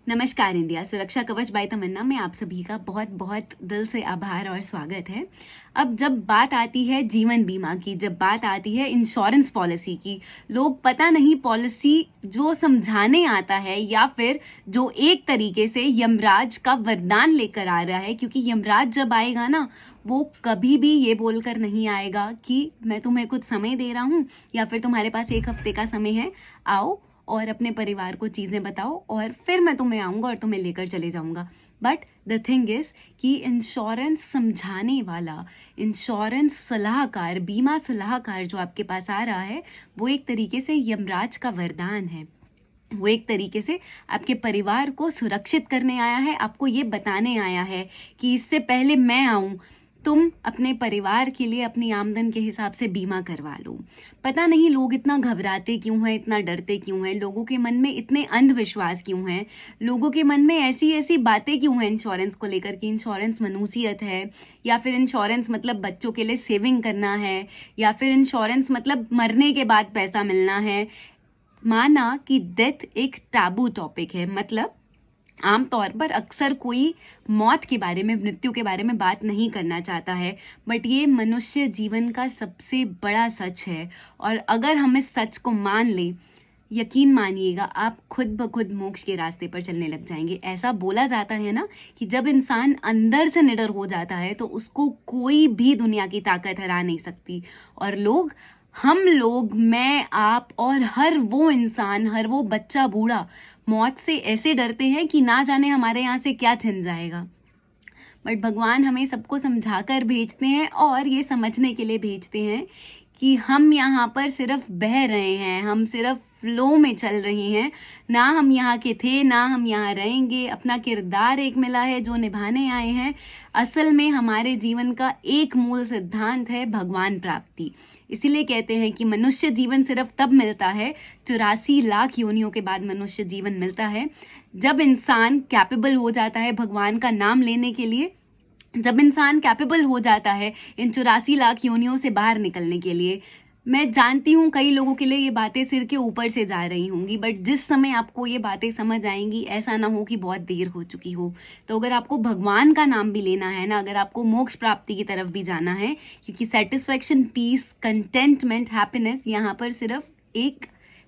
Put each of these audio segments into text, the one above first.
नमस्कार इंडिया, सुरक्षा कवच बाय तमन्ना में आप सभी का बहुत बहुत दिल से आभार और स्वागत है। अब जब बात आती है जीवन बीमा की, जब बात आती है इंश्योरेंस पॉलिसी की, लोग पता नहीं पॉलिसी जो समझाने आता है या फिर जो एक तरीके से यमराज का वरदान लेकर आ रहा है, क्योंकि यमराज जब आएगा ना, वो कभी भी ये बोलकर नहीं आएगा कि मैं तुम्हें कुछ समय दे रहा हूँ या फिर तुम्हारे पास 1 हफ्ते का समय है, आओ और अपने परिवार को चीज़ें बताओ और फिर मैं तुम्हें आऊँगा और तुम्हें लेकर चले जाऊँगा। बट द थिंग इज़ कि इंश्योरेंस समझाने वाला, इंश्योरेंस सलाहकार, बीमा सलाहकार जो आपके पास आ रहा है, वो एक तरीके से यमराज का वरदान है। वो एक तरीके से आपके परिवार को सुरक्षित करने आया है, आपको ये बताने आया है कि इससे पहले मैं आऊँ, तुम अपने परिवार के लिए अपनी आमदन के हिसाब से बीमा करवा लो। पता नहीं लोग इतना घबराते क्यों हैं, इतना डरते क्यों हैं, लोगों के मन में इतने अंधविश्वास क्यों हैं, लोगों के मन में ऐसी ऐसी बातें क्यों हैं इंश्योरेंस को लेकर कि इंश्योरेंस मनुसियत है, या फिर इंश्योरेंस मतलब बच्चों के लिए सेविंग करना है, या फिर इंश्योरेंस मतलब मरने के बाद पैसा मिलना है। माना कि डेथ एक टैबू टॉपिक है, मतलब आमतौर पर अक्सर कोई मौत के बारे में, मृत्यु के बारे में बात नहीं करना चाहता है, बट ये मनुष्य जीवन का सबसे बड़ा सच है। और अगर हम इस सच को मान लें, यकीन मानिएगा आप खुद ब खुद मोक्ष के रास्ते पर चलने लग जाएंगे। ऐसा बोला जाता है ना कि जब इंसान अंदर से निडर हो जाता है तो उसको कोई भी दुनिया की ताकत हरा नहीं सकती। और हम लोग, मैं, आप और हर वो इंसान, हर वो बच्चा बूढ़ा मौत से ऐसे डरते हैं कि ना जाने हमारे यहाँ से क्या छिन जाएगा। बट भगवान हमें सबको समझा कर भेजते हैं और ये समझने के लिए भेजते हैं कि हम यहाँ पर सिर्फ बह रहे हैं, हम सिर्फ फ्लो में चल रहे हैं, ना हम यहाँ के थे ना हम यहाँ रहेंगे। अपना किरदार एक मिला है जो निभाने आए हैं। असल में हमारे जीवन का एक मूल सिद्धांत है भगवान प्राप्ति। इसीलिए कहते हैं कि मनुष्य जीवन सिर्फ तब मिलता है, 84 लाख योनियों के बाद मनुष्य जीवन मिलता है, जब इंसान कैपेबल हो जाता है भगवान का नाम लेने के लिए, जब इंसान कैपेबल हो जाता है इन 84 लाख योनियों से बाहर निकलने के लिए। मैं जानती हूँ कई लोगों के लिए ये बातें सिर के ऊपर से जा रही होंगी, बट जिस समय आपको ये बातें समझ आएंगी, ऐसा ना हो कि बहुत देर हो चुकी हो। तो अगर आपको भगवान का नाम भी लेना है ना, अगर आपको मोक्ष प्राप्ति की तरफ भी जाना है, क्योंकि सेटिस्फैक्शन, पीस, कंटेंटमेंट, हैप्पीनेस यहाँ पर सिर्फ एक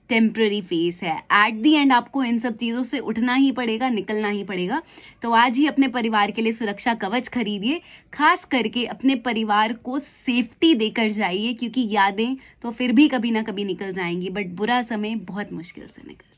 टेम्प्ररी फेस है। एट दी एंड आपको इन सब चीज़ों से उठना ही पड़ेगा, निकलना ही पड़ेगा। तो आज ही अपने परिवार के लिए सुरक्षा कवच खरीदिए, खास करके अपने परिवार को सेफ्टी देकर जाइए, क्योंकि यादें तो फिर भी कभी ना कभी निकल जाएंगी, बट बुरा समय बहुत मुश्किल से निकल